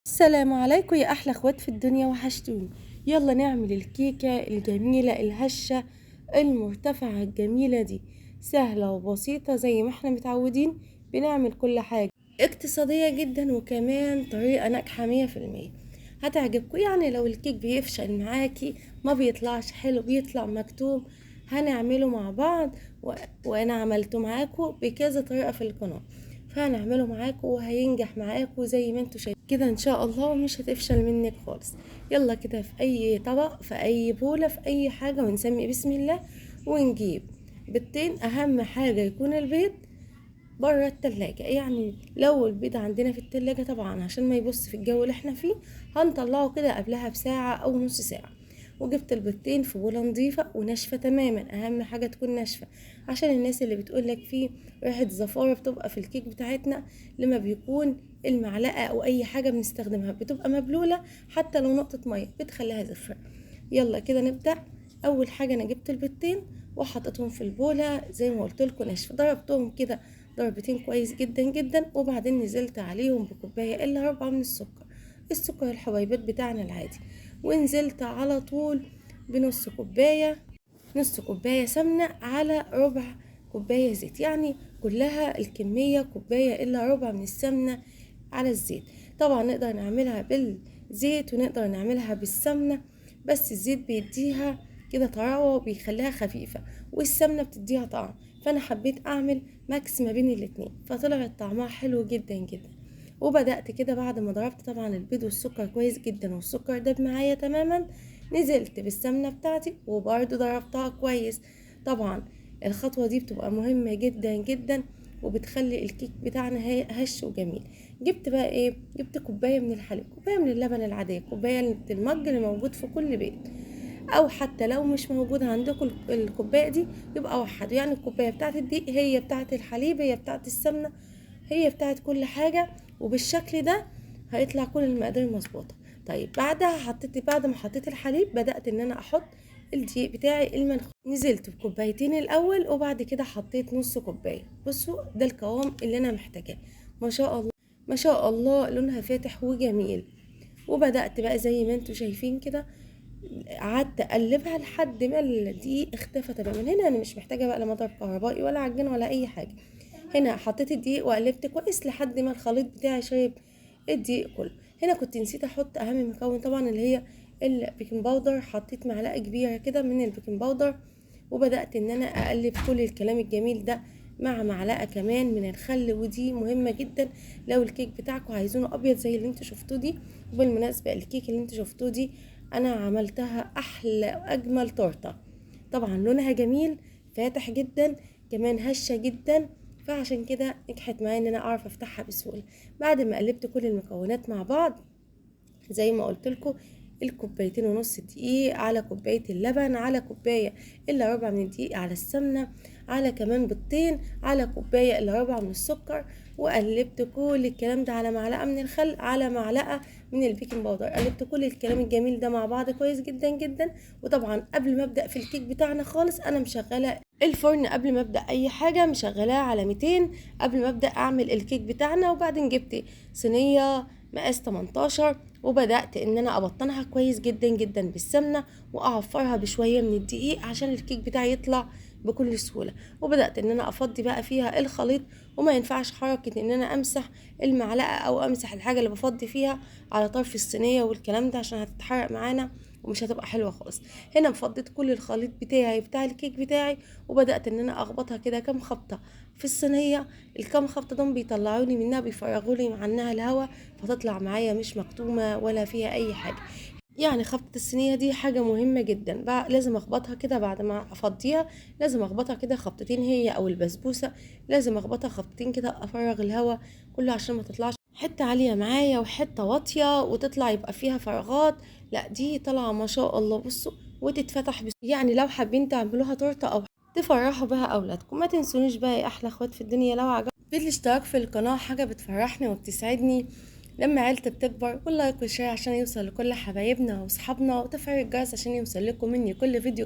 السلام عليكم يا احلى اخوات في الدنيا، وحشتوني. يلا نعمل الكيكة الجميلة الهشة المرتفعة الجميلة دي. سهلة وبسيطة زي ما احنا متعودين، بنعمل كل حاجة اقتصادية جدا، وكمان طريقة ناجحة 100%. هتعجبكم. يعني لو الكيك بيفشل معاكي ما بيطلعش حلو، بيطلع مكتوم، هنعمله مع بعض. وانا عملته معاكم بكذا طريقة في القناة، فهنعمله معاكم وهينجح معاكم زي ما انتوا شايفين كده ان شاء الله، ومش هتفشل منك خالص. يلا كده في اي طبق، في اي بولة، في اي حاجة، ونسمي بسم الله. ونجيب بيضتين. اهم حاجة يكون البيض بره التلاجة. يعني لو البيض عندنا في التلاجة طبعا عشان ما يبص في الجو اللي احنا فيه، هنطلعه كده قبلها بساعة او نص ساعة. وجبت البيضتين في بولة نظيفة وناشفة تماما. اهم حاجة تكون ناشفة، عشان الناس اللي بتقولك فيه ريحة زفارة بتبقى في الكيك بتاعتنا لما بيكون المعلقة او اي حاجة بنستخدمها بتبقى مبلولة، حتى لو نقطة مية بتخليها زفرة. يلا كده نبدأ. اول حاجة انا جبت البيضتين وحطيتهم في البولة زي ما قلت لكم ناشفة، ضربتهم كده ضربتين كويس جدا جدا، وبعدين نزلت عليهم بكوباية الا ربع من السكر الحبيبات بتاعنا العادي. ونزلت على طول بنص كوباية، نص كوباية سمنة على ربع كوباية زيت. يعني كلها الكمية كوباية الا ربع من السمنة على الزيت. طبعا نقدر نعملها بالزيت ونقدر نعملها بالسمنة، بس الزيت بيديها كده طراوة وبيخليها خفيفة، والسمنة بتديها طعم. فانا حبيت اعمل ماكس ما بين الاتنين، فطلعت طعمها حلو جدا جدا. وبدأت كده بعد ما ضربت طبعا البيض والسكر كويس جدا، والسكر داب معايا تماما، نزلت بالسمنة بتاعتي وبرضو ضربتها كويس. طبعا الخطوة دي بتبقى مهمة جدا جدا، وبتخلي الكيك بتاعنا هش وجميل. جبت بقى ايه؟ جبت كوباية من الحليب، كوباية من اللبن العادية، كوباية المج اللي موجود في كل بيت، او حتى لو مش موجود عندكم الكوبايه دي يبقى وحدوا. يعني الكوبايه بتاعت الدقيق هي بتاعت الحليب، هي بتاعت السمنه، هي بتاعت كل حاجه. وبالشكل ده هيطلع كل المقادير مظبوطه. طيب بعد ما حطيت الحليب، بدات ان انا احط الدقيق بتاعي المنخول. نزلت بكوبايتين الاول، وبعد كده حطيت نص كوبايه. بصوا ده القوام اللي انا محتاجاه. ما شاء الله ما شاء الله، لونها فاتح وجميل. وبدات بقى زي ما انتوا شايفين كده، قعدت اقلبها لحد ما الدقيق اختفى تماما. هنا انا مش محتاجه بقى لا مضرب كهربائي ولا عجين ولا اي حاجه. هنا حطيت الدقيق وقلبت كويس لحد ما الخليط بتاعي شرب الدقيق كله. هنا كنت نسيت احط اهم مكون طبعا، اللي هي البيكنج باودر. حطيت معلقه كبيره كده من البيكنج باودر، وبدات ان انا اقلب كل الكلام الجميل ده مع معلقه كمان من الخل. ودي مهمه جدا لو الكيك بتاعكم عايزينه ابيض زي اللي انتوا شفتوه دي. وبالمناسبه الكيك اللي انتوا شفتوه دي انا عملتها احلى واجمل تورته. طبعا لونها جميل فاتح جدا، كمان هشه جدا، فعشان كده نجحت معايا ان انا اعرف افتحها بسهوله. بعد ما قلبت كل المكونات مع بعض زي ما قلت لكم، الكوبايتين ونص دقيق على كوبايه اللبن، على كوبايه الا ربع من الدقيق، على السمنه، على كمان بيضتين، على كوبايه الا ربع من السكر. وقلبت كل الكلام ده على معلقه من الخل، على معلقه من البيكنج باودر. قلبت كل الكلام الجميل ده مع بعض كويس جدا جدا. وطبعا قبل ما ابدا في الكيك بتاعنا خالص، انا مشغله الفرن قبل ما ابدا اي حاجه، مشغلاه على 200 قبل ما ابدا اعمل الكيك بتاعنا. وبعدين جبت صينيه مقاس 18، وبدأت ان انا ابطنها كويس جدا جدا بالسمنة، واعفرها بشوية من الدقيق عشان الكيك بتاعي يطلع بكل سهولة. وبدأت ان انا افضي بقى فيها الخليط، وما ينفعش حركة ان انا امسح المعلقة او امسح الحاجة اللي بفضي فيها على طرف الصينية والكلام ده، عشان هتتحرق معانا ومش هتبقى حلوة خالص. هنا فضيت كل الخليط بتاعي بتاع الكيك بتاعي، وبدأت ان انا اخبطها كده كام خبطة في الصينية. الكام خبطة دول بيطلعوني منها، بيفرغولي عنها الهواء، فتطلع معايا مش مكتومة ولا فيها اي حاجة. يعني خبطة الصينية دي حاجة مهمة جدا. بقى لازم اخبطها كده بعد ما افضيها، لازم اخبطها كده خبطتين، هي او البسبوسة لازم اخبطها خبطتين كده، افرغ الهواء كله عشان ما تطلعش حتة عالية معايا وحتة واطية وتطلع يبقى فيها فراغات. لا دي طالعة ما شاء الله. بصوا وتتفتح يعني لو حابين تعملوها تورته او تفرحوا بها اولادكم. ما تنسونيش بقى يا احلى اخوات في الدنيا، لو عجبكم بالاشتراك في القناة، حاجة بتفرحني وبتسعدني لما عيلتي بتكبر، واللايك والشير عشان يوصل لكل حبايبنا واصحابنا، وتفعيل الجرس عشان يوصل لكم مني كل فيديو